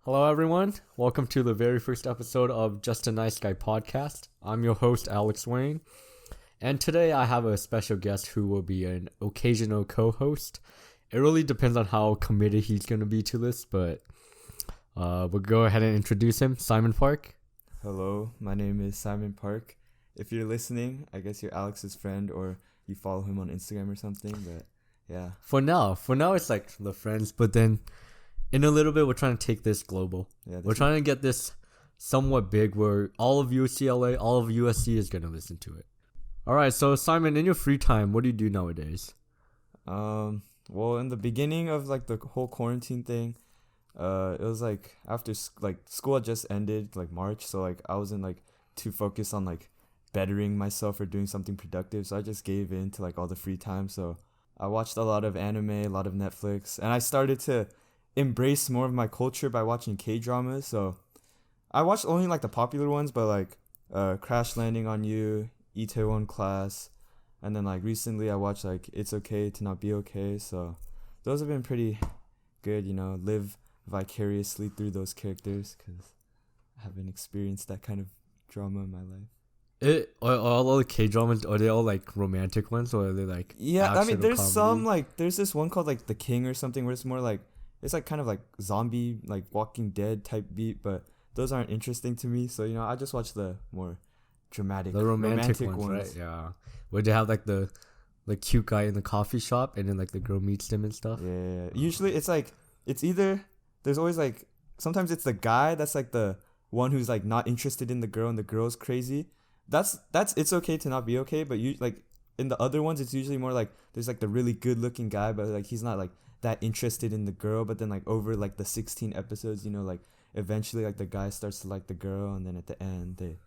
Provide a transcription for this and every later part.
Hello, everyone. Welcome to the very first episode of Just a Nice Guy podcast. I'm your host, Wang. And today I have a special guest who will be an occasional co-host. It really depends on how committed he's going to be to this, but we'll go ahead and introduce him. Simon Park. Hello, my name is Simon Park. If you're listening, I guess you're Alex's friend or you follow him on Instagram or something, but yeah. For now it's like the friends, but then in a little bit we're trying to take this global. Yeah, we're trying to get this somewhat big where all of UCLA, all of USC is going to listen to it. All right, so Simon, in your free time, what do you do nowadays? Well, in the beginning of like the whole quarantine thing, it was like after school had just ended like March, so like I wasn't like too focused on like bettering myself or doing something productive, so I just gave in to like all the free time. So I watched a lot of anime, a lot of Netflix, and I started to embrace more of my culture by watching K-dramas. So I watched only like the popular ones, but like Crash Landing on You, Itaewon Class, and then like recently I watched like It's Okay to Not Be Okay. So those have been pretty good, live vicariously through those characters because I haven't experienced that kind of drama in my life. All the K-dramas, are they all like romantic ones or are they like there's comedy? some like there's this one called like The King or something where it's more like it's like kind of like zombie like Walking Dead type beat, but those aren't interesting to me, so I just watch the more dramatic, the romantic ones, right? Yeah, where they have like the cute guy in the coffee shop and then like the girl meets him and stuff. Yeah. Usually it's either there's always like sometimes it's the guy that's like the one who's like not interested in the girl and the girl's crazy. That's It's Okay to Not Be Okay, but you like in the other ones it's usually more like there's like the really good looking guy, but like he's not like that interested in the girl, but then like over like the 16 episodes, like eventually like the guy starts to like the girl, and then at the end they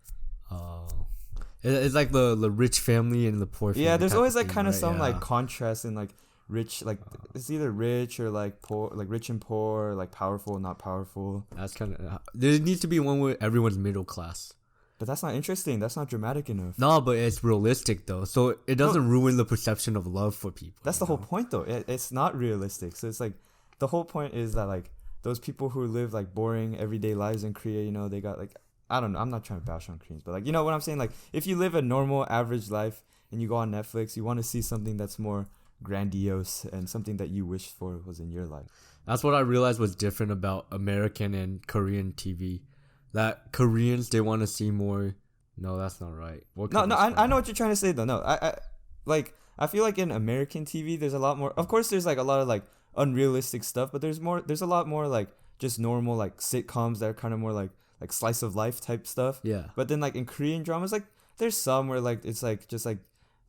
it's like the rich family and the poor family. Yeah, there's always like kind of right? some like contrast in like rich, like it's either rich or like poor, like rich and poor, like powerful not powerful. That's kind of there needs to be one where everyone's middle class. But that's not interesting. That's not dramatic enough. No, but it's realistic though, so it doesn't ruin the perception of love for people. That's the whole point though. It's not realistic. So it's like the whole point is that like those people who live like boring everyday lives in Korea, they got like, I don't know. I'm not trying to bash on Koreans, but like, you know what I'm saying? Like if you live a normal average life and you go on Netflix, you want to see something that's more grandiose and something that you wished for was in your life. That's what I realized was different about American and Korean TV. That Koreans, they want to see more. No, that's not right. I know what you're trying to say though. No, I feel like in American TV, there's a lot more. Of course, there's like a lot of like unrealistic stuff, but there's a lot more like just normal like sitcoms that are kind of more like slice of life type stuff. Yeah. But then like in Korean dramas, like there's some where like it's like just like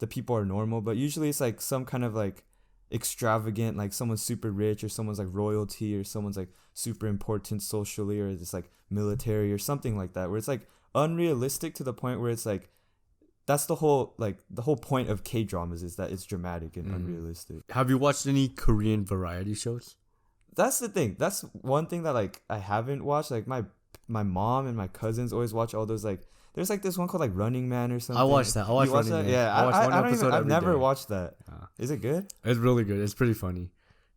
the people are normal, but usually it's like some kind of like extravagant, like someone's super rich or someone's like royalty or someone's like super important socially or just like military or something like that, where it's like unrealistic to the point where it's like that's the whole point of K-dramas is that it's dramatic and unrealistic. Have you watched any Korean variety shows? That's the thing. That's one thing that like I haven't watched. Like my mom and my cousins always watch all those like there's like this one called like Running Man or something. I watched that. You watch that? Yeah, I've never watched that. Is it good? It's really good. It's pretty funny.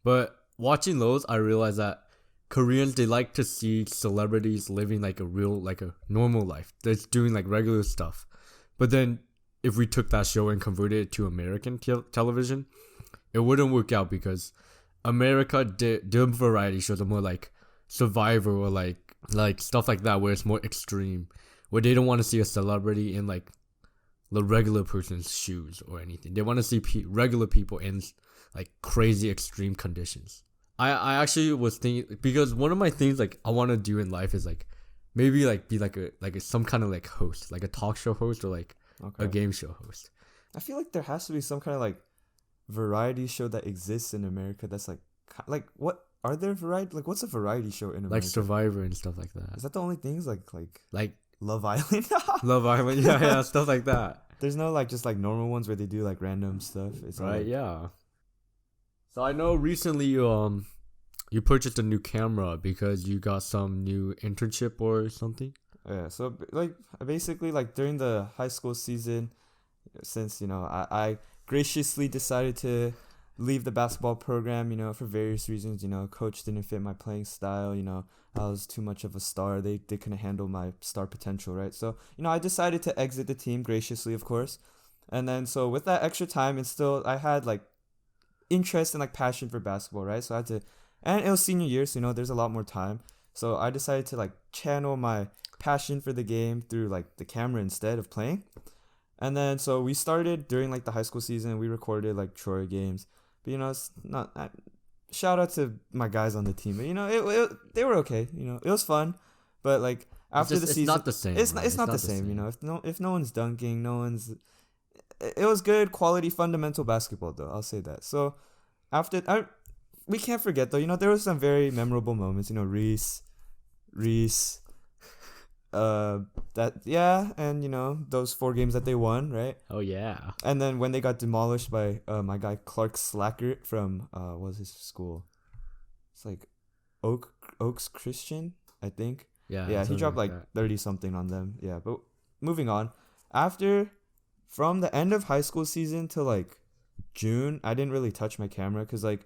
But watching those, I realized that Koreans, they like to see celebrities living like a normal life. They're doing like regular stuff. But then if we took that show and converted it to American television, it wouldn't work out because America, their variety shows are more like Survivor or like stuff like that where it's more extreme, where they don't want to see a celebrity in like the regular person's shoes or anything. They want to see regular people in like crazy extreme conditions. I actually was thinking, because one of my things like I want to do in life is like maybe like be like some kind of like host, like a talk show host or like a game show host. I feel like there has to be some kind of like variety show that exists in America that's like what are there variety, like what's a variety show in America? Like Survivor and stuff like that. Is that the only things like Love Island? Love Island, yeah, stuff like that. There's no like just like normal ones where they do like random stuff. It's right, like, yeah. So I know recently you purchased a new camera because you got some new internship or something. Yeah, so like basically like during the high school season, since I graciously decided to leave the basketball program, for various reasons. Coach didn't fit my playing style. I was too much of a star. They couldn't handle my star potential, right? So, I decided to exit the team graciously, of course. And then, so with that extra time, it's still, I had like interest and like passion for basketball, right? So I had to, and it was senior year, so, there's a lot more time. So I decided to like channel my passion for the game through like the camera instead of playing. And then, so we started during like the high school season. We recorded like Troy games, but it's not. Shout out to my guys on the team. But, they were okay. It was fun, but like after the season, it's not the same. It's right? it's not the same. If no one's dunking, no one's. It was good quality fundamental basketball though. I'll say that. So after we can't forget though. There were some very memorable moments. Reese. And those 4 games that they won, right? Oh yeah. And then when they got demolished by my guy Clark Slackert from what was his school? It's like Oaks Christian, I think. Yeah, he dropped like 30 something on them. Yeah, but moving on. From the end of high school season to like June, I didn't really touch my camera because like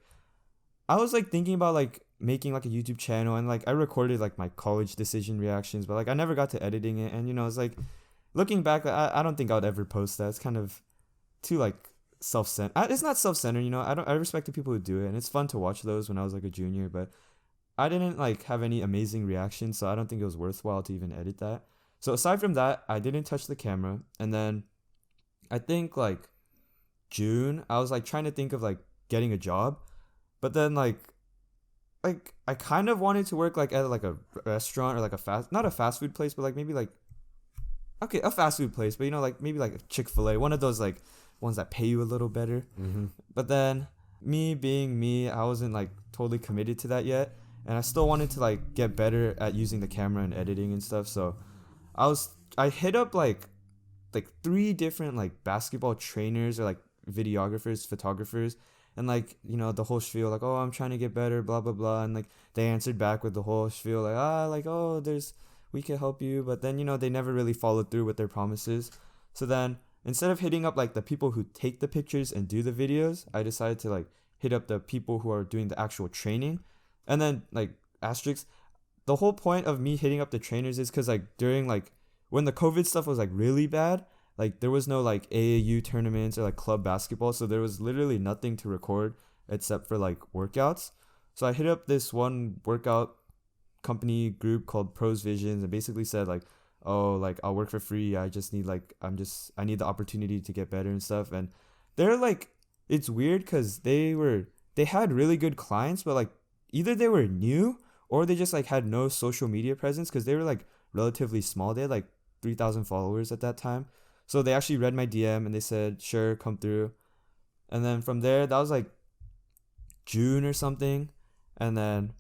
I was like thinking about like making like a YouTube channel, and like I recorded like my college decision reactions, but like I never got to editing it. And it's like looking back, I don't think I would ever post that. It's kind of too like self-centered. It's not self-centered, I respect the people who do it, and it's fun to watch those when I was like a junior, but I didn't like have any amazing reactions, so I don't think it was worthwhile to even edit that. So aside from that, I didn't touch the camera. And then I think like June, I was like trying to think of like getting a job, but then like I kind of wanted to work like at like a restaurant or like not a fast food place, but like maybe like a fast food place, but like maybe like a Chick-fil-A, one of those like ones that pay you a little better. Mm-hmm. But then me being me, I wasn't like totally committed to that yet, and I still wanted to like get better at using the camera and editing and stuff. So I hit up like 3 different like basketball trainers or like videographers, photographers, and like the whole spiel like, oh, I'm trying to get better, blah blah blah, and like they answered back with the whole spiel like, oh, we can help you, but then they never really followed through with their promises. So then instead of hitting up like the people who take the pictures and do the videos, I decided to like hit up the people who are doing the actual training. And then like asterisk, the whole point of me hitting up the trainers is because like during like when the COVID stuff was like really bad, like there was no like AAU tournaments or like club basketball, so there was literally nothing to record except for like workouts. So I hit up this one workout company group called Pros Visions and basically said like, oh, like I'll work for free. I just need like I need the opportunity to get better and stuff. And they're like, it's weird because they had really good clients, but like either they were new or they just like had no social media presence because they were like relatively small. They had like 3,000 followers at that time. So they actually read my DM and they said, sure, come through. And then from there, that was like June or something. And then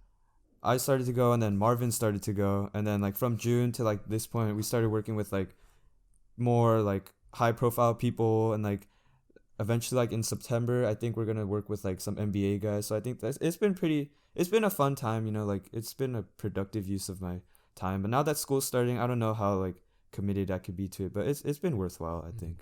I started to go, and then Marvin started to go. And then like from June to like this point, we started working with like more like high profile people. And like eventually like in September, I think we're going to work with like some NBA guys. So I think it's been a fun time, like it's been a productive use of my time. But now that school's starting, I don't know how like committed I could be to it, but it's been worthwhile, I think.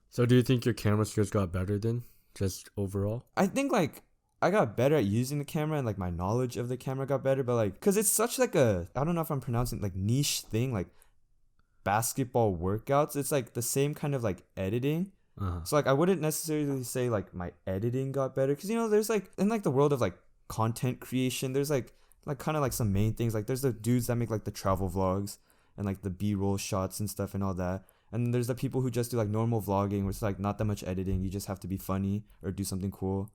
So do you think your camera skills got better then, just overall? I think like I got better at using the camera, and like my knowledge of the camera got better, but like because it's such like I don't know if I'm pronouncing like niche thing, like basketball workouts, it's like the same kind of like editing. So like I wouldn't necessarily say like my editing got better, because there's like in like the world of like content creation, there's like kind of like some main things. Like there's the dudes that make like the travel vlogs and like the B-roll shots and stuff and all that. And then there's the people who just do like normal vlogging, which is like not that much editing. You just have to be funny or do something cool.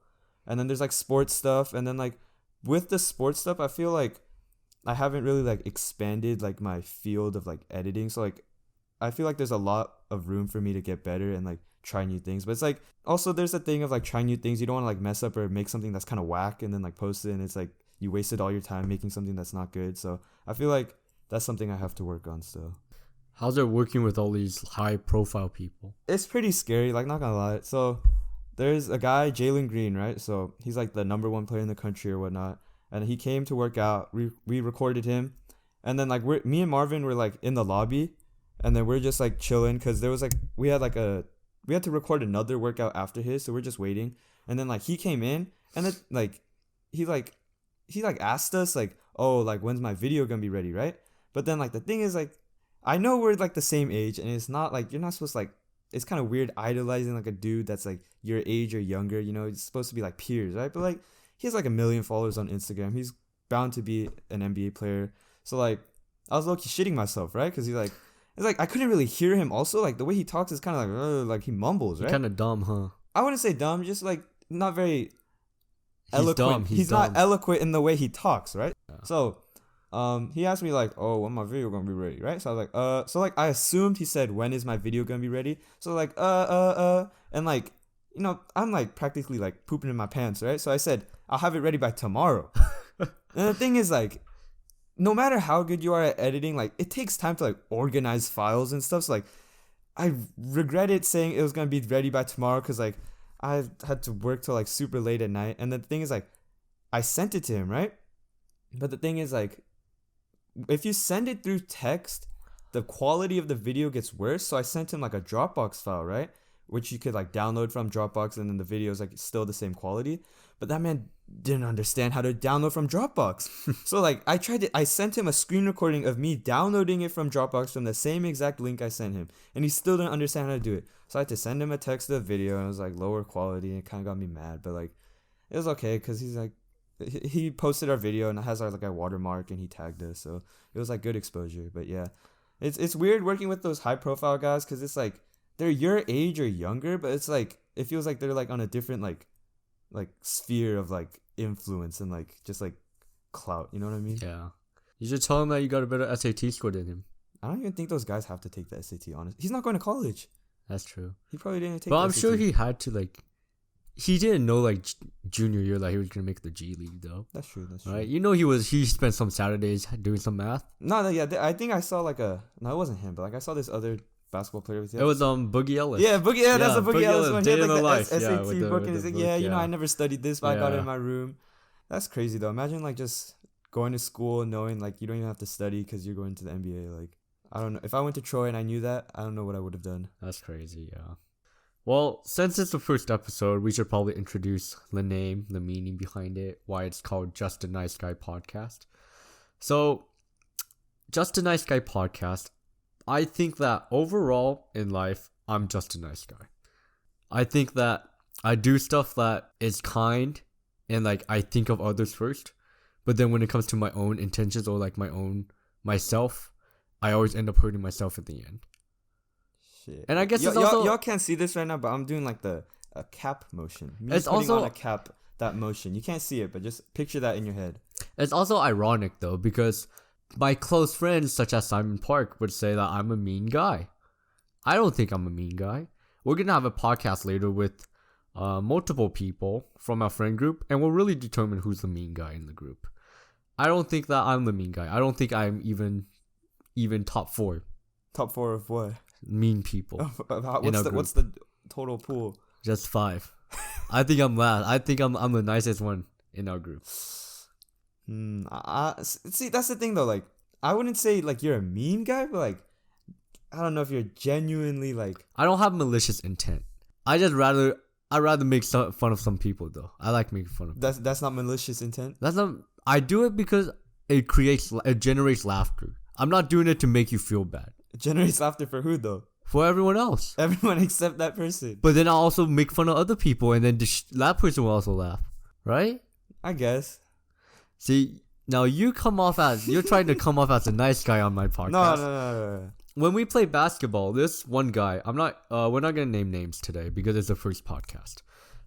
And then there's like sports stuff. And then like with the sports stuff, I feel like I haven't really like expanded like my field of like editing. So like I feel like there's a lot of room for me to get better and like try new things. But it's like also there's a thing of like trying new things. You don't want to like mess up or make something that's kind of whack and then like post it, and it's like you wasted all your time making something that's not good. So I feel like that's something I have to work on still. How's it working with all these high profile people? It's pretty scary, like not gonna lie. So there's a guy, Jalen Green, right? So he's like the #1 player in the country or whatnot. And he came to work out. We recorded him. And then like me and Marvin were like in the lobby, and then we're just like chilling because there was like we had to record another workout after his, so we're just waiting. And then like he came in and then like he asked us like, oh, like when's my video gonna be ready, right? But then like the thing is like I know we're like the same age, and it's not like you're not supposed to like, it's kind of weird idolizing like a dude that's like your age or younger, you know, it's supposed to be like peers, right? But like he has like 1 million followers on Instagram. He's bound to be an NBA player. So like I was low-key shitting myself, right? Because he's like, it's like I couldn't really hear him. Also, like the way he talks is kind of like he mumbles, right? Kind of dumb, huh? I wouldn't say dumb, just like not very He's eloquent. dumb. He's not eloquent in the way he talks, right? Yeah. So, he asked me like, "Oh, when my video gonna be ready?" Right? So I was like, So like I assumed he said, "When is my video gonna be ready?" So like, and like, you know, I'm like practically like pooping in my pants, right? So I said, "I'll have it ready by tomorrow." And the thing is like, no matter how good you are at editing, like it takes time to like organize files and stuff. So like, I regretted saying it was gonna be ready by tomorrow because like I had to work till like super late at night. And the thing is like, I sent it to him, right? But the thing is like, if you send it through text, the quality of the video gets worse. So I sent him like a Dropbox file, right? Which you could like download from Dropbox, and then the video is like still the same quality. But that man didn't understand how to download from Dropbox. So like I sent him a screen recording of me downloading it from Dropbox from the same exact link I sent him, and he still didn't understand how to do it. So I had to send him a text of the video, and it was like lower quality, and it kind of got me mad. But like it was okay because he's like, he posted our video and it has our like a watermark, and he tagged us, so it was like good exposure. But yeah, it's weird working with those high profile guys because it's like they're your age or younger, but it's like it feels like they're like on a different like sphere of like influence and like just like clout, you know what I mean? Yeah. You should tell him that you got a better SAT score than him. I don't even think those guys have to take the SAT, honestly. He's not going to college. That's true. He probably didn't take but the I'm SAT. sure he had to like, he didn't know like junior year that he was gonna make the G League though. That's true. Right? You know he spent some Saturdays doing some math. No, yeah, I think I saw like no, it wasn't him, but like I saw this other basketball player with him. It was Boogie Ellis. Yeah, Boogie. Yeah, that's a Boogie Ellis one. He had like the life. SAT book, and he's like, "Yeah, you know, I never studied this, but I got it Yeah. in my room." That's crazy though. Imagine like just going to school and knowing like you don't even have to study because you're going to the NBA. Like I don't know. If I went to Troy and I knew that, I don't know what I would have done. That's crazy. Yeah. Well, since it's the first episode, we should probably introduce the name, the meaning behind it, why it's called Just a Nice Guy Podcast. So, Just a Nice Guy Podcast, I think that overall in life, I'm just a nice guy. I think that I do stuff that is kind and like I think of others first, but then when it comes to my own intentions or like myself, I always end up hurting myself at the end. Shit. And I guess it's also y'all can't see this right now, but I'm doing like a cap motion. Me it's putting also on a cap, that motion. You can't see it, but just picture that in your head. It's also ironic though because my close friends such as Simon Park would say that I'm a mean guy. I don't think I'm a mean guy. We're gonna have a podcast later with multiple people from our friend group, and we'll really determine who's the mean guy in the group. I don't think that I'm the mean guy. I don't think I'm even top 4. Top 4 of what? Mean people. What's the total pool? Just 5. I think I'm last. I think I'm the nicest one in our group. See, that's the thing though. Like, I wouldn't say like you're a mean guy, but like, I don't know if you're genuinely like. I don't have malicious intent. I'd rather make fun of some people though. I like making fun of. That's not malicious intent. That's not. I do it because it generates laughter. I'm not doing it to make you feel bad. It generates laughter for who though? For everyone else. Everyone except that person. But then I also make fun of other people, and then that person will also laugh, right? I guess. See, now you're trying to come off as a nice guy on my podcast. No. When we play basketball, this one guy, we're not gonna name names today because it's the first podcast.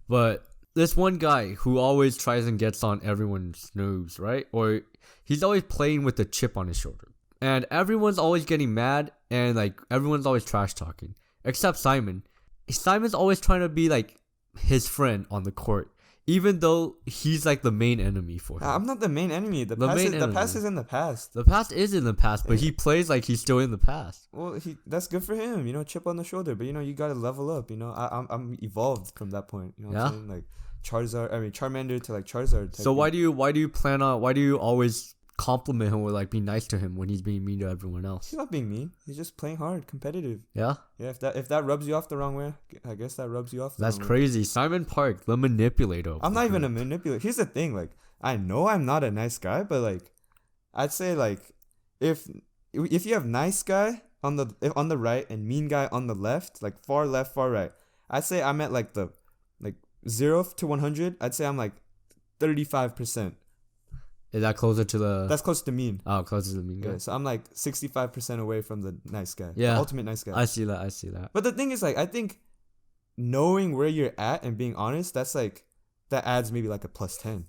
But this one guy who always tries and gets on everyone's nerves, right? Or he's always playing with a chip on his shoulder. And everyone's always getting mad and like everyone's always trash talking. Except Simon. Simon's always trying to be like his friend on the court. Even though he's like the main enemy for him. I'm not the main enemy. The past is in the past. The past is in the past, but he plays like he's still in the past. Well, that's good for him, you know, chip on the shoulder. But you know, you gotta level up. You know, I'm evolved from that point. You know what I'm saying? Like Charmander to like Charizard. So why do you always compliment him or like be nice to him when he's being mean to everyone else. He's not being mean. He's just playing hard, competitive. Yeah, Yeah, if that rubs you off the wrong way, I guess that rubs you off the that's wrong way. crazy. Simon Park, the manipulator. I'm not even a manipulator. Here's the thing, like, I know I'm not a nice guy, but like, I'd say like, if you have nice guy on the right and mean guy on the left, like far left, far right, I'd say I'm at like the 0 to 100. I'd say I'm like 35%. Is that closer to the? That's close to mean. Oh, closer to the mean guy. Yeah, so I'm like 65% away from the nice guy. Yeah, the ultimate nice guy. I see that. But the thing is, like, I think knowing where you're at and being honest, that's like, that adds maybe like a +10.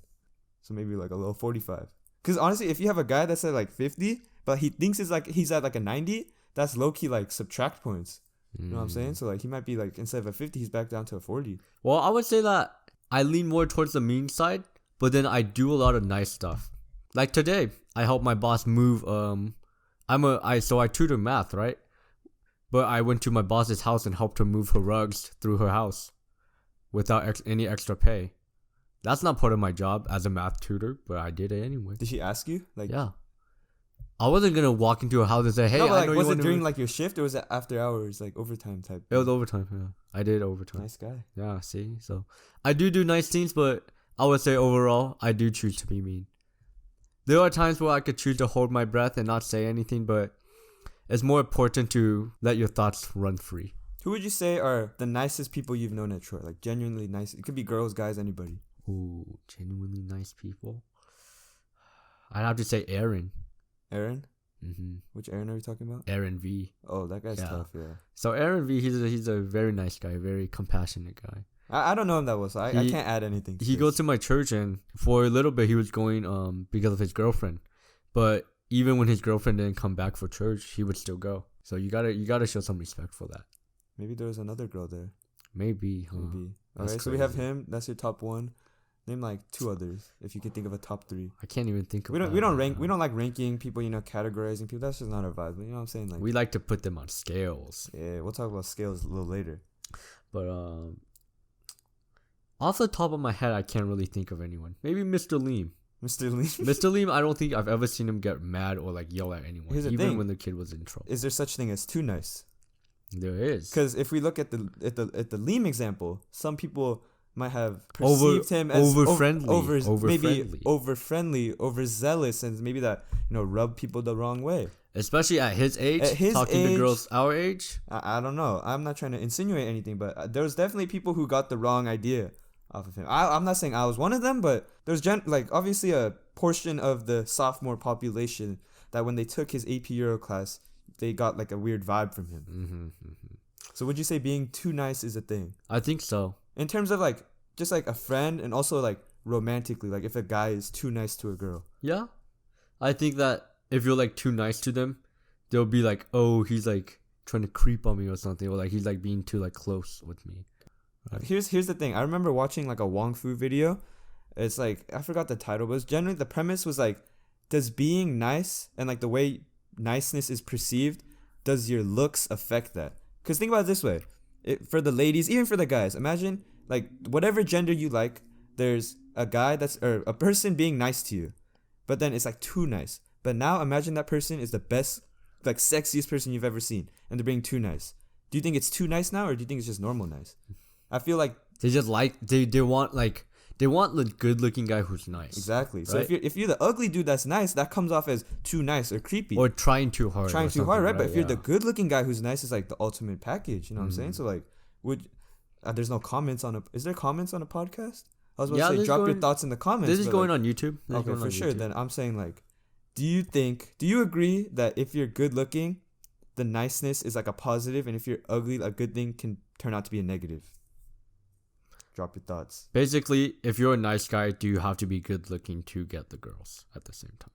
So maybe like a little 45. Because honestly, if you have a guy that's at like 50, but he thinks he's at like a 90, that's low key like subtract points. You know what I'm saying? So like he might be like, instead of a 50, he's back down to a 40. Well, I would say that I lean more towards the mean side, but then I do a lot of nice stuff. Like today, I helped my boss move. So I tutor math, right? But I went to my boss's house and helped her move her rugs through her house, without any extra pay. That's not part of my job as a math tutor, but I did it anyway. Did she ask you? Like, yeah. I wasn't gonna walk into her house and say, "Hey, no, but I like, know was you it want during to." like your shift, or was it after hours, like overtime type? It was overtime. Yeah, I did overtime. Nice guy. Yeah, see, so I do nice things, but I would say overall, I do choose to be mean. There are times where I could choose to hold my breath and not say anything, but it's more important to let your thoughts run free. Who would you say are the nicest people you've known at Troy? Like genuinely nice. It could be girls, guys, anybody. Ooh, genuinely nice people. I'd have to say Aaron. Aaron? Mm-hmm. Which Aaron are we talking about? Aaron V. Oh, that guy's tough, yeah. So Aaron V, he's a very nice guy, very compassionate guy. I don't know him that well, so I can't add anything. He goes to my church, and for a little bit he was going because of his girlfriend, but even when his girlfriend didn't come back for church, he would still go. So you gotta show some respect for that. Maybe there was another girl there. Maybe. Maybe. That's Alright, so we have him. That's your top one. Name like 2 others if you could think of a top 3. I can't even think of. We don't like ranking people. Categorizing people. That's just not our vibe. But you know what I'm saying? Like, we like to put them on scales. Yeah, we'll talk about scales a little later. But off the top of my head, I can't really think of anyone. Maybe Mr. Leem. Mr. Leem. Mr. Leem, I don't think I've ever seen him get mad or like yell at anyone, Here's the even thing. when the kid was in trouble. Is there such thing as too nice? There is. Because if we look at the Leem example, some people might have perceived him as over-friendly, maybe over-friendly, overzealous, and maybe that rub people the wrong way. Especially at his age, talking to girls our age. I don't know. I'm not trying to insinuate anything, but there's definitely people who got the wrong idea off of him. I'm not saying I was one of them, but there's obviously a portion of the sophomore population that when they took his AP Euro class, they got like a weird vibe from him. Mm-hmm. So would you say being too nice is a thing? I think so. In terms of like just like a friend, and also like romantically, like if a guy is too nice to a girl. Yeah, I think that if you're like too nice to them, they'll be like, oh, he's like trying to creep on me or something, or like he's like being too like close with me. Right. Here's the thing. I remember watching like a Wang video. It's like, I forgot the title, but generally the premise was like, does being nice and like the way niceness is perceived, does your looks affect that? Because think about it this way. For the ladies, even for the guys, imagine like whatever gender you like, there's a guy or a person being nice to you, but then it's like too nice. But now imagine that person is the best, like sexiest person you've ever seen, and they're being too nice. Do you think it's too nice now, or do you think it's just normal nice? I feel like they just like they want the good looking guy who's nice. Exactly. Right? So if you're the ugly dude that's nice, that comes off as too nice or creepy. Or trying too hard. Right? But if you're the good looking guy who's nice, it's like the ultimate package. You know what I'm saying? So like, there's no comments on is there comments on a podcast? I was about to say, drop your thoughts in the comments. This is going on YouTube. Okay, for sure. Then I'm saying like, do you agree that if you're good looking, the niceness is like a positive, and if you're ugly, a good thing can turn out to be a negative? Drop your thoughts. Basically, if you're a nice guy, do you have to be good looking to get the girls at the same time?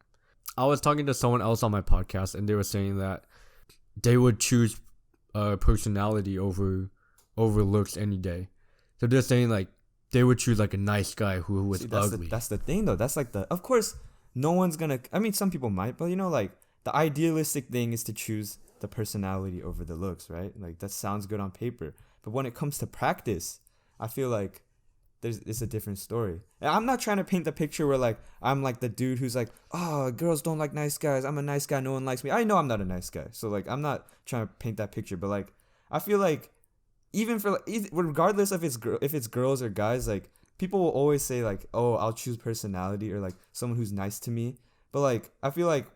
I was talking to someone else on my podcast, and they were saying that they would choose personality over looks any day. So they're saying like they would choose like a nice guy who was ugly. That's the thing though. That's like of course no one's gonna. I mean, some people might, but like the idealistic thing is to choose the personality over the looks, right? Like that sounds good on paper, but when it comes to practice, I feel like it's a different story. And I'm not trying to paint the picture where like I'm like the dude who's like, oh, girls don't like nice guys. I'm a nice guy. No one likes me. I know I'm not a nice guy. So like I'm not trying to paint that picture. But like I feel like even for like, regardless of if it's girls or guys, like people will always say like, oh, I'll choose personality or like someone who's nice to me. But like I feel like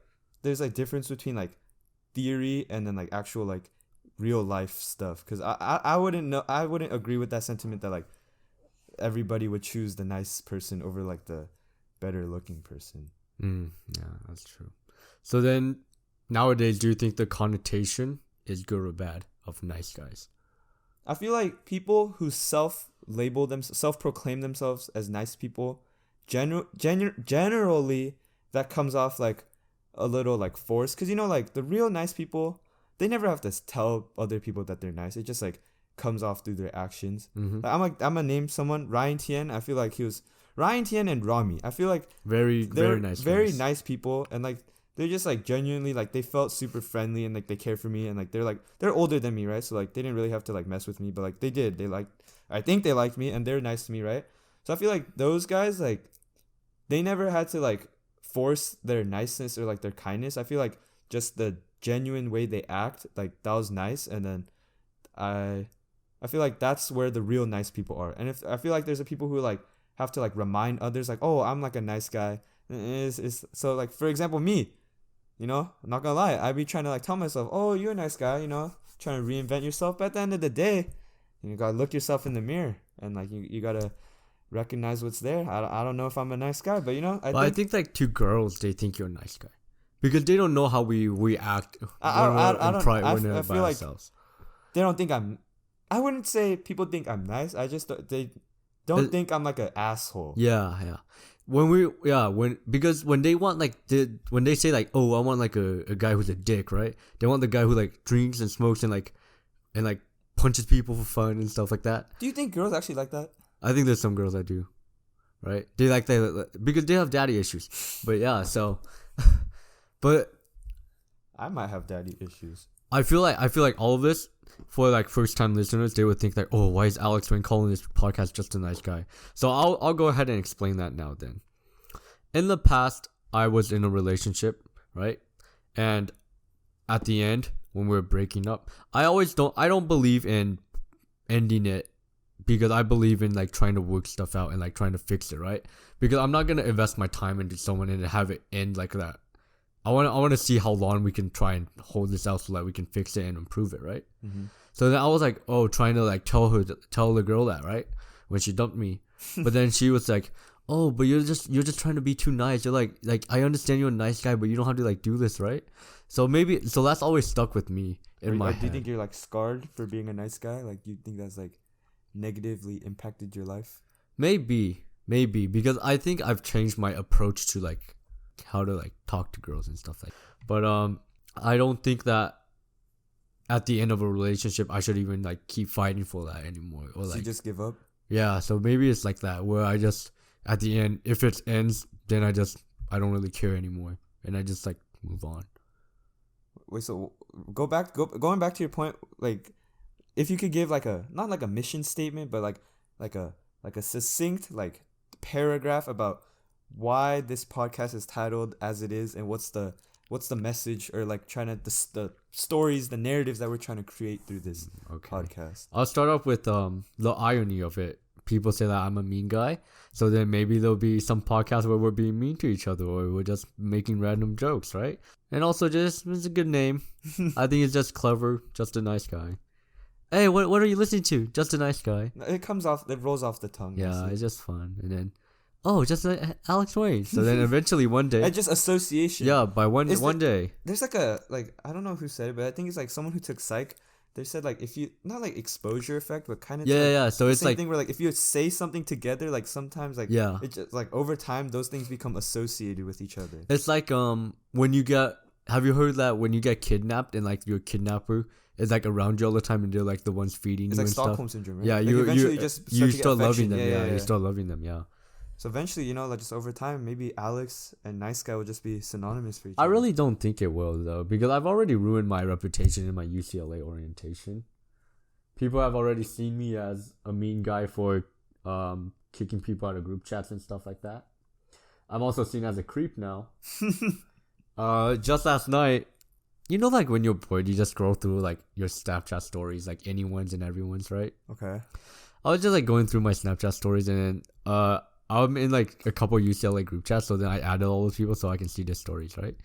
there's like difference between like theory and then like actual like real life stuff. Because I wouldn't agree with that sentiment that like everybody would choose the nice person over like the better looking person. Yeah, that's true. So then nowadays, do you think the connotation is good or bad of nice guys? I feel like people who self-proclaim themselves as nice people, generally that comes off like a little like forced. Because like the real nice people, they never have to tell other people that they're nice. It just like comes off through their actions. Like, I'm gonna name someone, Ryan Tien. I feel like Ryan Tien and Rami. I feel like very nice people, and like they're just like genuinely like they felt super friendly and like they care for me, and like they're older than me, right? So like they didn't really have to like mess with me, but like they did. I think they liked me and they're nice to me, right? So I feel like those guys, like they never had to like force their niceness or like their kindness. I feel like just the genuine way they act, like that was nice. And then I feel like that's where the real nice people are. And if I feel like there's a people who like have to like remind others like, oh, I'm like a nice guy. So like for example me, I'm not gonna lie, I'd be trying to like tell myself, oh, you're a nice guy, trying to reinvent yourself. But at the end of the day, you gotta look yourself in the mirror and like you gotta recognize what's there. I don't know if I'm a nice guy, but I think like two girls, they think you're a nice guy because they don't know how we act when I feel like they don't think I wouldn't say people think I'm nice. They don't think I'm like an asshole. Yeah. Because when they want like when they say like, oh, I want like a guy who's a dick, right? They want the guy who like drinks and smokes and like punches people for fun and stuff like that. Do you think girls actually like that? I think there's some girls that do, right? They like that because they have daddy issues. But yeah, so, but I might have daddy issues. I feel like all of this for like first time listeners, they would think like, oh, why is Alex Wang calling this podcast just a nice guy? So I'll go ahead and explain that now. Then, in the past, I was in a relationship, right? And at the end, when we were breaking up, I don't believe in ending it because I believe in like trying to work stuff out and like trying to fix it, right? Because I'm not gonna invest my time into someone and have it end like that. I want to see how long we can try and hold this out so that we can fix it and improve it, right? So then I was like, oh, trying to like tell the girl that, right, when she dumped me. But then she was like, oh, but you're just trying to be too nice. You're like I understand you're a nice guy, but you don't have to like do this, right? So that's always stuck with me in my head. Do you think you're like scarred for being a nice guy? Like, do you think that's like negatively impacted your life? Maybe because I think I've changed my approach to like how to like talk to girls and stuff like that. But I don't think that at the end of a relationship I should even like keep fighting for that anymore, or like you just give up. Yeah, so maybe it's like that where I just at the end, if it ends, then I don't really care anymore and I just like move on. Wait, so going back to your point, like if you could give like not like a mission statement, but like a succinct like paragraph about why this podcast is titled as it is and what's the message, or like trying to the stories, the narratives that we're trying to create through this podcast. I'll start off with the irony of it. People say that I'm a mean guy, so then maybe there'll be some podcasts where we're being mean to each other or we're just making random jokes, right? And also it's a good name. I think it's just clever, just a nice guy. Hey, what are you listening to? Just a nice guy. It rolls off the tongue. Yeah, it's just fun. And then just Alex Wang. So then eventually one day, and just association. Yeah, by one day. There's like I don't know who said it, but I think it's like someone who took psych. They said like if you not like exposure effect, but kind of So it's same like thing where like if you say something together, like sometimes like it just like over time those things become associated with each other. It's like when you have you heard that when you get kidnapped and like your kidnapper is like around you all the time and they're like the ones feeding you and stuff. It's like Stockholm syndrome, right? Yeah, like you start loving them. Yeah, you start loving them. Yeah. So eventually, like just over time, maybe Alex and nice guy will just be synonymous for each other. I really don't think it will though, because I've already ruined my reputation in my UCLA orientation. People have already seen me as a mean guy for kicking people out of group chats and stuff like that. I'm also seen as a creep now. Just last night, you know, like when you're bored, you just scroll through like your Snapchat stories, like anyone's and everyone's, right? Okay. I was just like going through my Snapchat stories, and then I'm in like a couple UCLA group chats, so then I added all those people so I can see their stories, right?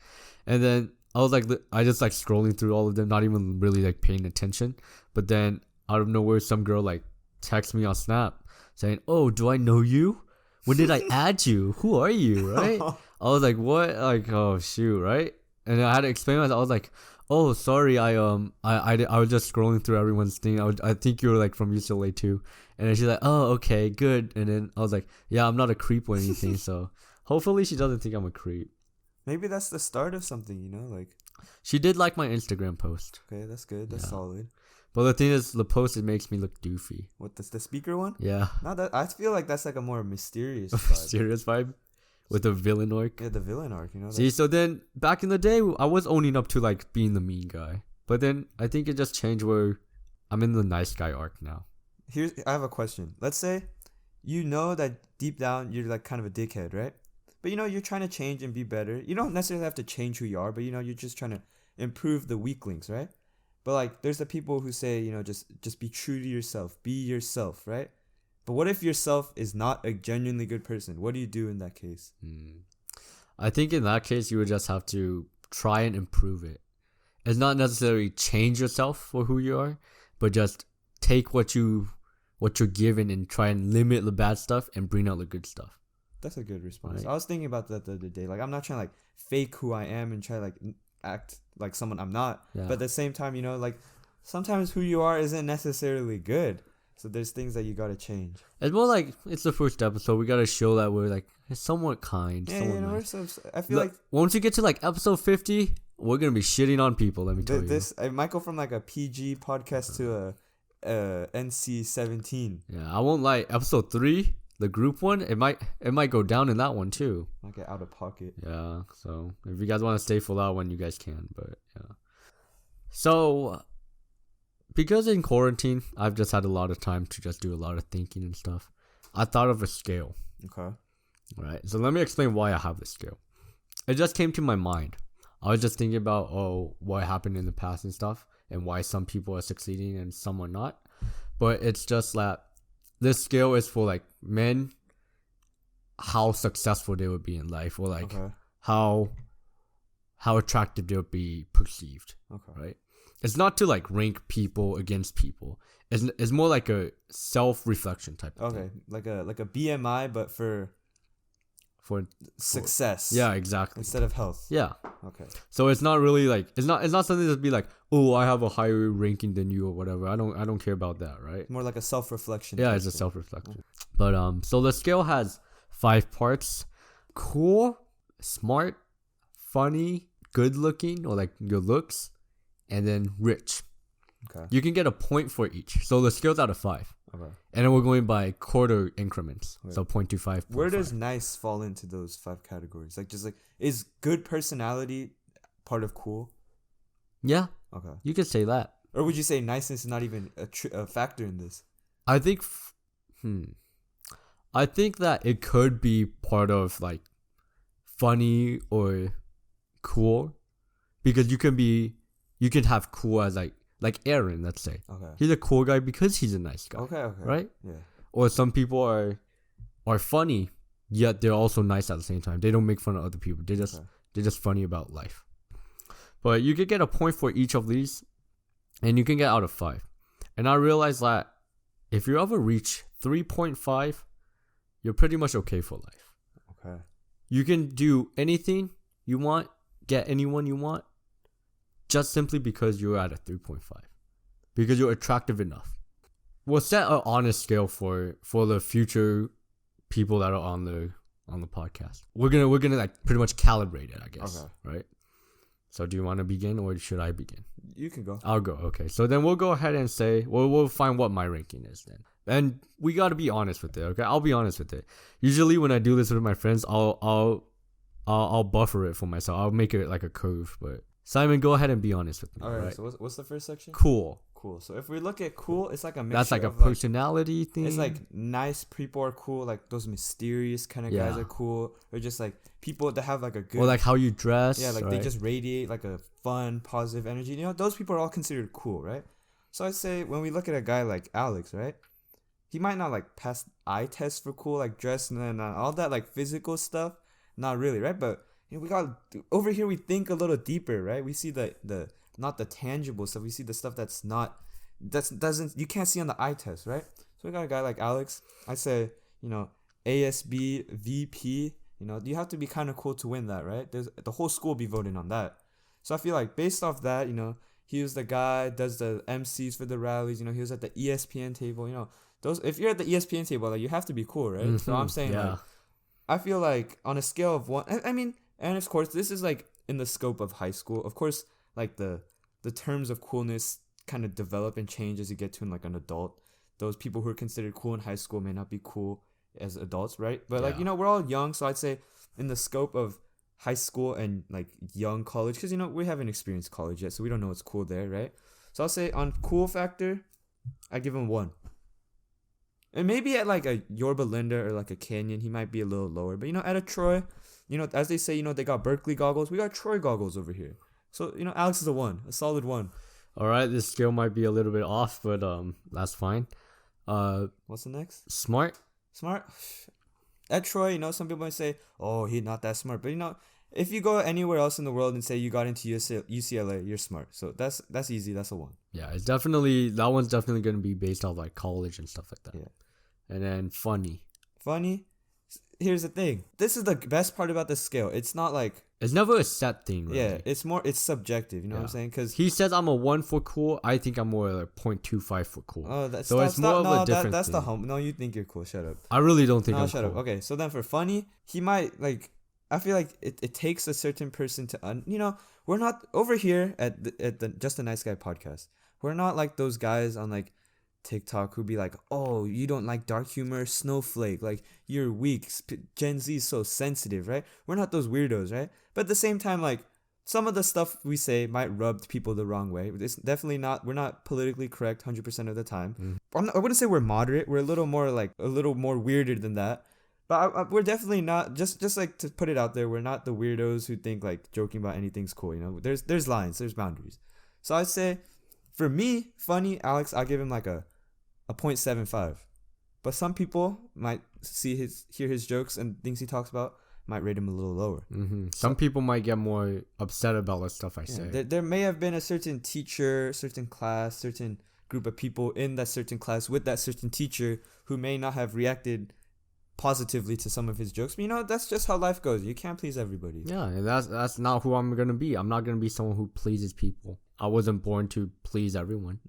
And then I was like, I just like scrolling through all of them, not even really like paying attention. But then out of nowhere, some girl like texts me on Snap saying, "Oh, do I know you? When did I add you? Who are you?" Right? I was like, "What?" Like, oh shoot, right? And I had to explain myself. I was like, "Oh, sorry, I was just scrolling through everyone's thing. I think you were like from UCLA too." And then she's like, "Oh, okay, good." And then I was like, "Yeah, I'm not a creep or anything." So hopefully she doesn't think I'm a creep. Maybe that's the start of something, you know, like. She did like my Instagram post. Okay, that's good. That's solid. But the thing is, the post, it makes me look doofy. What, that's the speaker one? Yeah. Not that. I feel like that's like a more mysterious vibe. Serious vibe? With the villain arc? Yeah, the villain arc, you know? See, so then, back in the day, I was owning up to, like, being the mean guy. But then, I think it just changed where I'm in the nice guy arc now. I have a question. Let's say you know that deep down you're like kind of a dickhead, right? But you know, you're trying to change and be better. You don't necessarily have to change who you are, but you know, you're just trying to improve the weak links, right? But like, there's the people who say, you know, just be true to yourself, be yourself, right? But what if yourself is not a genuinely good person? What do you do in that case? I think in that case, you would just have to try and improve it. It's not necessarily change yourself for who you are, but just take what you're given and try and limit the bad stuff and bring out the good stuff. That's a good response. Right. I was thinking about that the other day. Like, I'm not trying to like fake who I am and try to like act like someone I'm not. Yeah. But at the same time, you know, like sometimes who you are isn't necessarily good. So there's things that you gotta change. It's more like it's the first episode. We gotta show that we're like somewhat kind, Yeah, somewhat you know, nice. I feel like once you get to like episode 50, we're gonna be shitting on people. Let me tell you. This I might go from like a PG podcast to a NC-17. Yeah, I won't lie. Episode 3, the group one, it might go down in that one too. Might get out of pocket. Yeah, so if you guys want to stay for that one, you guys can. But yeah. So because in quarantine, I've just had a lot of time to just do a lot of thinking and stuff. I thought of a scale. Okay. Right. So let me explain why I have this scale. It just came to my mind. I was just thinking about what happened in the past and stuff, and why some people are succeeding and some are not. But it's just that this scale is for like men, how successful they would be in life, or like how attractive they would be perceived. Okay. Right. It's not to like rank people against people. It's more like a self-reflection type of thing. Like a BMI, but for success. Yeah, exactly. Instead of health. Yeah. Okay. So it's not really like it's not something to be like, oh, I have a higher ranking than you or whatever. I don't care about that, right? More like a self-reflection. Yeah, it's a self-reflection. But so the scale has 5 parts: cool, smart, funny, good looking, or like your looks, and then rich. Okay. You can get a point for each. So the scale's out of 5. Okay. And then we're going by quarter increments. Okay. So 0.25. Where does nice fall into those 5 categories? Like, just like, is good personality part of cool? Yeah. Okay. You could say that. Or would you say niceness is not even a factor in this? I think, I think that it could be part of like funny or cool, because you can have cool as like Aaron, let's say. Okay. He's a cool guy because he's a nice guy. Okay. Right? Yeah. Or some people are funny, yet they're also nice at the same time. They don't make fun of other people. They're just funny about life. But you could get a point for each of these, and you can get out of 5. And I realized that if you ever reach 3.5, you're pretty much okay for life. Okay. You can do anything you want, get anyone you want, just simply because you're at a 3.5, because you're attractive enough. We'll set an honest scale for the future people that are on the podcast. We're gonna like pretty much calibrate it, I guess. Okay. Right. So do you want to begin, or should I begin? You can go. I'll go. Okay. So then we'll go ahead and say we'll find what my ranking is then, and we got to be honest with it. Okay. I'll be honest with it. Usually when I do this with my friends, I'll buffer it for myself. I'll make it like a curve, but. Simon, go ahead and be honest with me. All right. So what's the first section? Cool. cool. So if we look at cool, it's like a mixture That's like a of personality thing. it's like nice people are cool. Like those mysterious kind of guys Yeah. are cool. Or just like people that have like a good or like how you dress. yeah, like right? they just radiate like a fun, positive energy. You know, those people are all considered cool, right? So I'd say when we look at a guy like Alex, right? He might not like pass eye test for cool, like dress and all that like physical stuff. Not really, right? But you know, we got over here. We think a little deeper, right? We see the not the tangible stuff. We see the stuff that's not doesn't you can't see on the eye test, right? So we got a guy like Alex. I say, you know, ASB VP. You know, you have to be kind of cool to win that, right? There's the whole school be voting on that. So I feel like based off that, you know, he was the guy does the MCs for the rallies. You know, he was at the ESPN table. You know, those if you're at the ESPN table, like you have to be cool, right? Mm-hmm. So I'm saying like, I feel like on a scale of one, I mean, and of course this is like in the scope of high school. Of course, like the terms of coolness kind of develop and change as you get to like an adult. Those people who are considered cool in high school may not be cool as adults, right? But like, you know, we're all young, so I'd say in the scope of high school and like young college, because you know we haven't experienced college yet, so we don't know what's cool there, right? So I'll say on cool factor, I give him 1. And maybe at like a Yorba Linda or like a Canyon, he might be a little lower. But you know, at a Troy, you know, as they say, you know, they got Berkeley goggles, we got Troy goggles over here. So you know, Alex is a solid 1. All right, this scale might be a little bit off, but that's fine. What's the next? Smart. At Troy, you know, some people might say, "Oh, he's not that smart," but you know, if you go anywhere else in the world and say you got into UCLA, you're smart. So that's easy. That's a 1. Yeah, it's definitely that one's definitely gonna be based off like college and stuff like that. Yeah. And then funny. Here's the thing. This is the best part about the scale. It's not like It's never a set thing, really. yeah. It's subjective. You know what I'm saying? Because he says I'm a 1 for cool. I think I'm more like 0.25 for cool. oh, that's so it's more of a different that's thing. the hum. No, you think you're cool. Shut up. I really don't think No, I'm shut cool. up. Okay, so then for funny, he might like. I feel like it takes a certain person to you know, we're not over here at the Just a Nice Guy podcast. We're not like those guys on like TikTok who be like, oh, you don't like dark humor, snowflake, like you're weak. Gen Z is so sensitive, right? We're not those weirdos, right? But at the same time, like some of the stuff we say might rub people the wrong way. It's definitely not. We're not politically correct 100% of the time. I wouldn't say we're moderate. We're a little more weirder than that. But we're definitely not just like to put it out there. We're not the weirdos who think like joking about anything's cool. You know, there's lines, there's boundaries. So I'd say, for me, funny Alex, I'll give him like a 0.75. But some people might hear his jokes and things he talks about, might rate him a little lower. Mm-hmm. Some people might get more upset about the stuff I say. There may have been a certain teacher, certain class, certain group of people in that certain class with that certain teacher who may not have reacted positively to some of his jokes. But you know, that's just how life goes. You can't please everybody. Yeah, and that's not who I'm gonna be. I'm not gonna be someone who pleases people. I wasn't born to please everyone.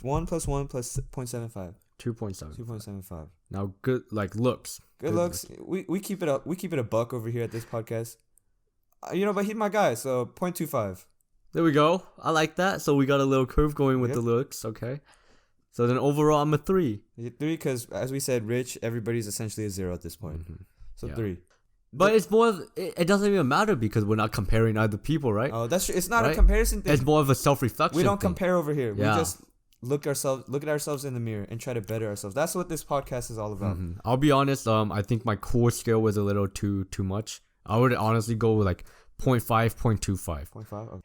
1 + 1 + 0.75. 2.7. 2.75. Now, good looks. Good looks. We keep it up. We keep it a buck over here at this podcast. You know, but he's my guy, so 0.25. There we go. I like that. So we got a little curve going with the looks. Okay. So then overall, I'm a 3. 3 because, as we said, rich, everybody's essentially a 0 at this point. So 3. But it's more of, it doesn't even matter because we're not comparing other people, right? Oh, that's true. It's not a comparison thing. It's more of a self-reflection. We don't thing. compare over here. Yeah. We just look at ourselves in the mirror and try to better ourselves. That's what this podcast is all about. I'll be honest. I think my cool scale was a little too much. I would honestly go with like 0.5, 0.25. 0.5. Okay.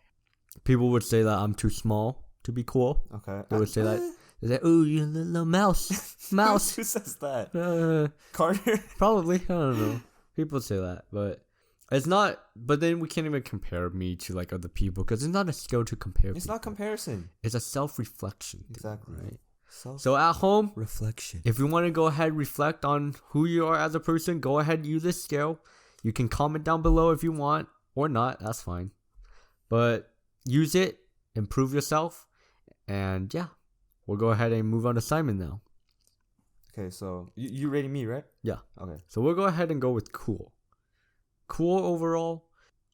People would say that I'm too small to be cool. Okay. They would say that. They say, "Ooh, you little mouse." Who says that? Carter? Probably. I don't know. People say that, but it's not. But then we can't even compare me to like other people because it's not a skill to compare. It's not comparison. It's a self-reflection. Exactly. Right. So at home, reflection. If you want to go ahead reflect on who you are as a person, go ahead use this scale. You can comment down below if you want or not. That's fine. But use it, improve yourself, and yeah, we'll go ahead and move on to Simon now. Okay, so you rating me, right? Yeah. Okay. So we'll go ahead and go with cool. Cool overall.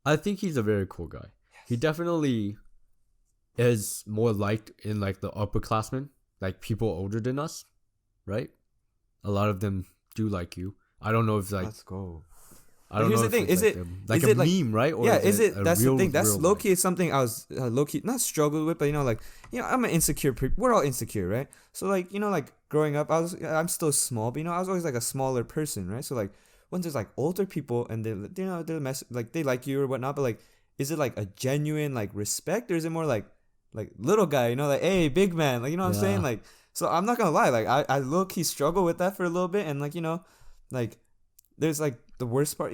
I think he's a very cool guy. Yes. He definitely is more liked in like the upperclassmen, like people older than us, right? A lot of them do like you. I don't know if like let's go. I don't here's know the if thing, it's is like it a like meme, right? Or yeah, is it a that's real, the thing. That's real low life? key. It's something I was low key not struggled with, but I'm an insecure. We're all insecure, right? So like like growing up, I'm still small, but I was always like a smaller person, right? So like when there's like older people and they're like they like you or whatnot, but like is it like a genuine like respect or is it more like little guy, like hey big man, like what I'm saying, Yeah. like so I'm not gonna lie, like I low key struggle with that for a little bit, and like like there's like the worst part,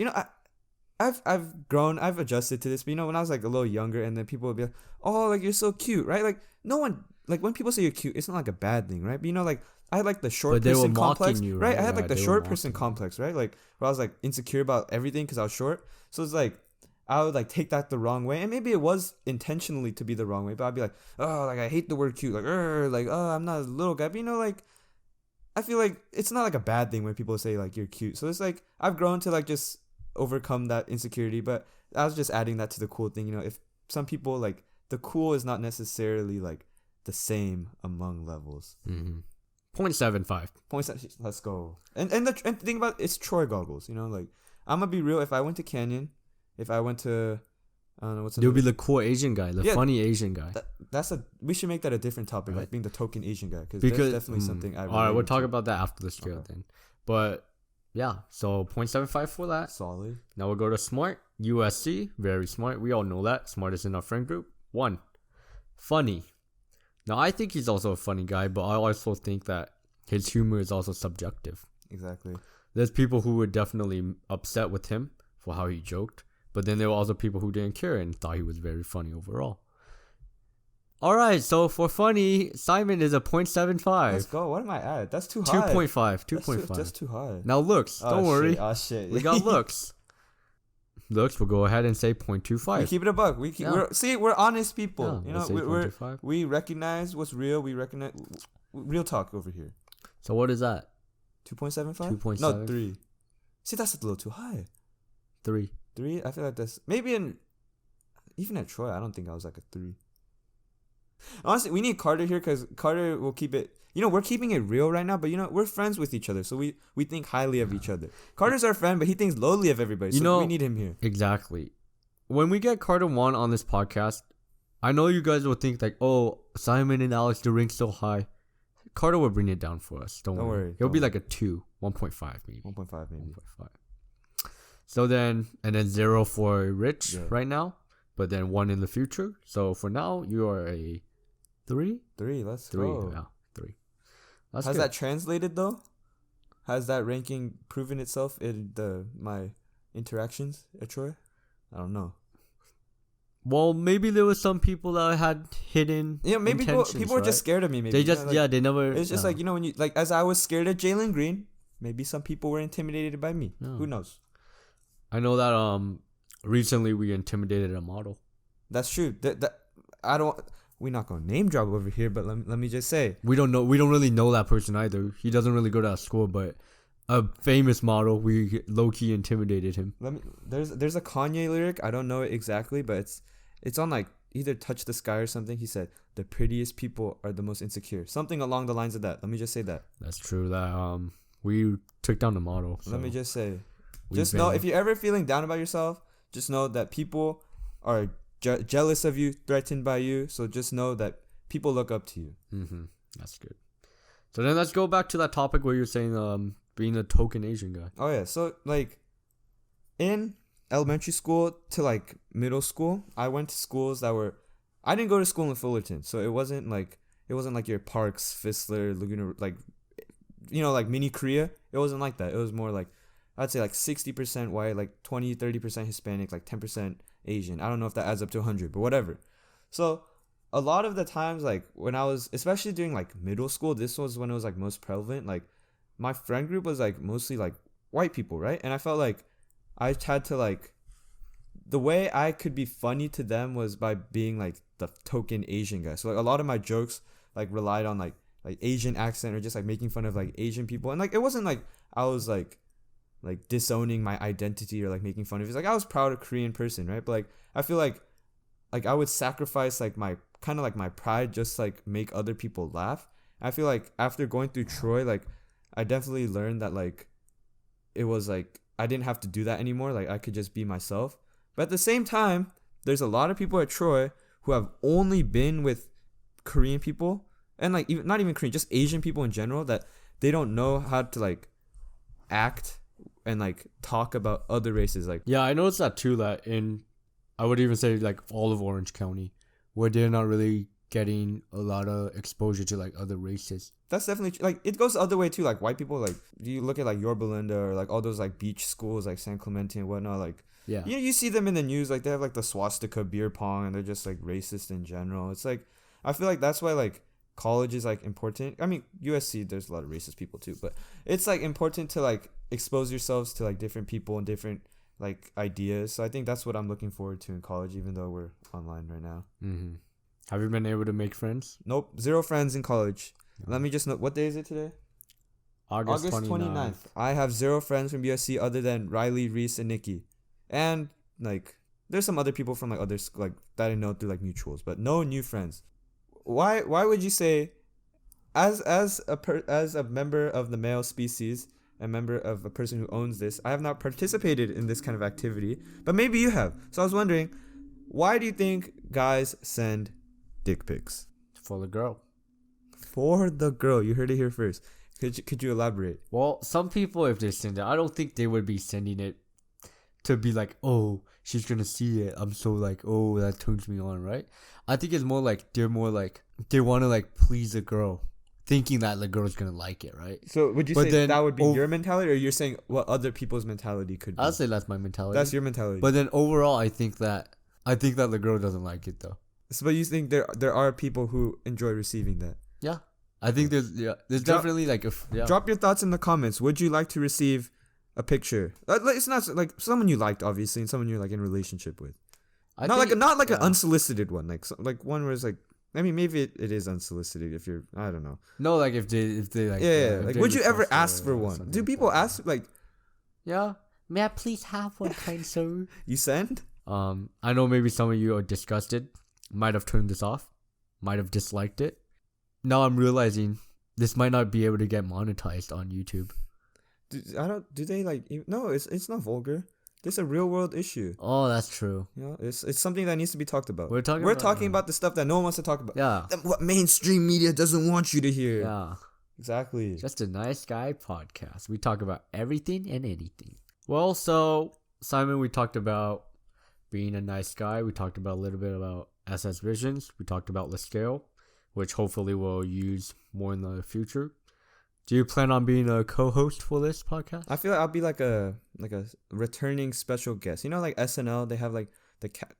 I've grown, I've adjusted to this, but when I was like a little younger, and then people would be like, "Oh, like you're so cute," right? Like no one, like when people say you're cute, it's not like a bad thing, right? But like I had like the short But they were person complex, mocking you, right? right? I had Yeah, like the they were short person mocking you. complex, right? Like where I was like insecure about everything because I was short. So it's like I would like take that the wrong way, and maybe it was intentionally to be the wrong way, but I'd be like, "Oh, like I hate the word cute," like oh, I'm not a little guy, but like I feel like it's not like a bad thing when people say like you're cute. So it's like I've grown to like just overcome that insecurity, but I was just adding that to the cool thing. If some people like the cool is not necessarily like the same among levels. 0.75. Points. Let's go. And the thing about it's Troy goggles. Like I'm gonna be real. If I went to Canyon, if I went to I don't know what's You'll be another- the cool Asian guy, the Yeah, funny Asian guy. we should make that a different topic, Right. like being the token Asian guy, because Because that's definitely something I. all right, we'll talk to. about that after the scale Okay. then. But yeah, so 0.75 for that. Solid. Now we'll go to smart. USC, very smart. We all know that. Smartest in our friend group. 1. Funny. Now I think he's also a funny guy, but I also think that his humor is also subjective. Exactly. There's people who were definitely upset with him for how he joked, but then there were also people who didn't care and thought he was very funny overall. All right, so for funny, Simon is a 0.75. Let's go. What am I at? That's too high. 2.5. 2.5. That's too high. Now looks, don't worry. Shit. Oh shit. We got looks. Looks, we'll go ahead and say 0.25. We keep it a buck. We're honest people. Yeah, we'll say 0.25. We recognize what's real. We recognize real talk over here. So what is that? 2.75? 2.7? No, 3. See, that's a little too high. 3. 3? I feel like that's maybe even at Troy, I don't think I was like a 3. Honestly, we need Carter here because Carter will keep it. We're keeping it real right now, but we're friends with each other, so we think highly of each other. Carter's our friend, but he thinks lowly of everybody. So we need him here. Exactly. When we get Carter 1 on this podcast, I know you guys will think like, oh, Simon and Alex, the rank's so high. Carter will bring it down for us. Don't worry. He'll be like a 2, 1.5 maybe. 1.5 maybe. 1.5. So then, and then 0 for Rich right now, but then 1 in the future. So for now, you are a 3? 3, let's 3, go. yeah, 3. That's Has good. that translated though? Has that ranking proven itself in my interactions at Troy? I don't know. Well, maybe there was some people that had hidden. Yeah, maybe people were just scared of me. Maybe They just they never. It's just like when you like as I was scared of Jalen Green, maybe some people were intimidated by me. No. Who knows? I know that recently we intimidated a model. That's true. That I don't. We're not gonna name drop over here, but let me just say We don't really know that person either. He doesn't really go to our school, but a famous model, we low key intimidated him. there's a Kanye lyric. I don't know it exactly, but it's on like either Touch the Sky or something. He said the prettiest people are the most insecure. Something along the lines of that. Let me just say that. That's true. That we took down the model. So let me just say, we've just know if you're ever feeling down about yourself, just know that people are jealous of you, threatened by you. So just know that people look up to you. That's good. So then let's go back to that topic where you're saying being a token Asian guy. Oh yeah, so like in elementary school to like middle school, I went to schools that were. I didn't go to school in Fullerton, so it wasn't like your Parks, Fistler, Laguna, like like mini Korea. It wasn't like that. It was more like I'd say like 60% white, like 20-30% Hispanic, like 10% Asian. I don't know if that adds up to 100, but whatever. So a lot of the times, like when I was, especially during like middle school, this was when it was like most prevalent. Like my friend group was like mostly like white people, right? And I felt like I had to like, the way I could be funny to them was by being like the token Asian guy. So like a lot of my jokes like relied on like Asian accent or just like making fun of like Asian people. And like it wasn't like I was like disowning my identity or like making fun of it. It's like I was proud of Korean person, right? But like I feel like I would sacrifice like my kind of like my pride just like make other people laugh. I feel like after going through Troy, like I definitely learned that like it was like I didn't have to do that anymore. Like I could just be myself. But at the same time, there's a lot of people at Troy who have only been with Korean people, and like even not even Korean, just Asian people in general, that they don't know how to like act and like talk about other races. Like Yeah, I noticed that too. That I would even say like all of Orange County, where they're not really getting a lot of exposure to like other races. that's definitely like it goes the other way too. Like white people, like you look at like Yorba Linda or like all those like beach schools like San Clemente and whatnot. Like Yeah. you see them in the news, like they have like the swastika beer pong, and they're just like racist in general. It's like I feel like that's why like college is like important. I mean USC, there's a lot of racist people too, but it's like important to like expose yourselves to like different people and different like ideas. So I think that's what I'm looking forward to in college, even though we're online right now. Mm-hmm. Have you been able to make friends? Nope, 0 friends in college. Let me just know, what day is it today? August 29th. I have 0 friends from USC other than Riley, Reese, and Nikki. And like there's some other people from like others like that I know through like mutuals, but no new friends. Why would you say as a member of the male species, a member of a person who owns this, I have not participated in this kind of activity, but maybe you have. So I was wondering, why do you think guys send dick pics? For the girl. For the girl. You heard it here first. Could you elaborate? Well, some people, if they send it, I don't think they would be sending it to be like, oh, she's gonna see it. I'm so like, oh, that turns me on, right? I think it's more like they want to like please a girl, thinking that the girl's gonna like it, right? So would you But say then that would be your mentality, or you're saying what other people's mentality could be? I'll say that's my mentality. That's your mentality. But then overall, I think that the girl doesn't like it though. So, but you think there are people who enjoy receiving that? Yeah, I think there's definitely like Drop your thoughts in the comments. Would you like to receive a picture? It's not like someone you liked, obviously, and someone you're like in a relationship with. Not like an unsolicited one, like one where it's like, I mean, maybe it is unsolicited if you're, I don't know. No, like if they like like would you ever ask for one? Do people ask like? Yeah, may I please have one, kind sir? You send? I know maybe some of you are disgusted, might have turned this off, might have disliked it. Now I'm realizing this might not be able to get monetized on YouTube. Do they like? No, it's not vulgar. This is a real world issue. Oh, that's true. You know, it's something that needs to be talked about. We're talking about the stuff that no one wants to talk about. Yeah. What mainstream media doesn't want you to hear. Yeah. Exactly. Just a nice guy podcast. We talk about everything and anything. Well, so Simon, we talked about being a nice guy. We talked about a little bit about SS Visions. We talked about the scale, which hopefully we'll use more in the future. Do you plan on being a co-host for this podcast? I feel like I'll be like a returning special guest. You know, like SNL, they have like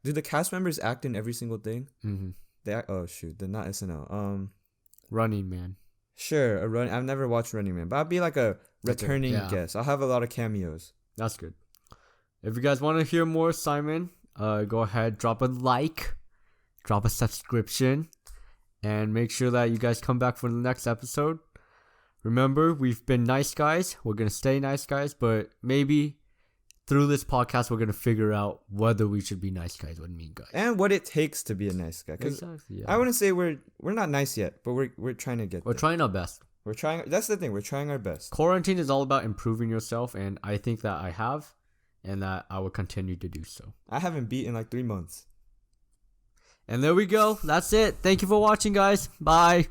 do the cast members act in every single thing? Mm-hmm. They act. Oh shoot, they're not SNL. Running Man. Sure, I've never watched Running Man, but I'll be like a returning guest. I'll have a lot of cameos. That's good. If you guys want to hear more Simon, go ahead, drop a like, drop a subscription, and make sure that you guys come back for the next episode. Remember, we've been nice guys. We're going to stay nice guys, but maybe through this podcast, we're going to figure out whether we should be nice guys or mean guys. And what it takes to be a nice guy. Exactly, yeah. I wouldn't say we're not nice yet, but we're trying to get there. We're trying our best. That's the thing. We're trying our best. Quarantine is all about improving yourself, and I think that I have, and that I will continue to do so. I haven't beat in like 3 months. And there we go. That's it. Thank you for watching, guys. Bye.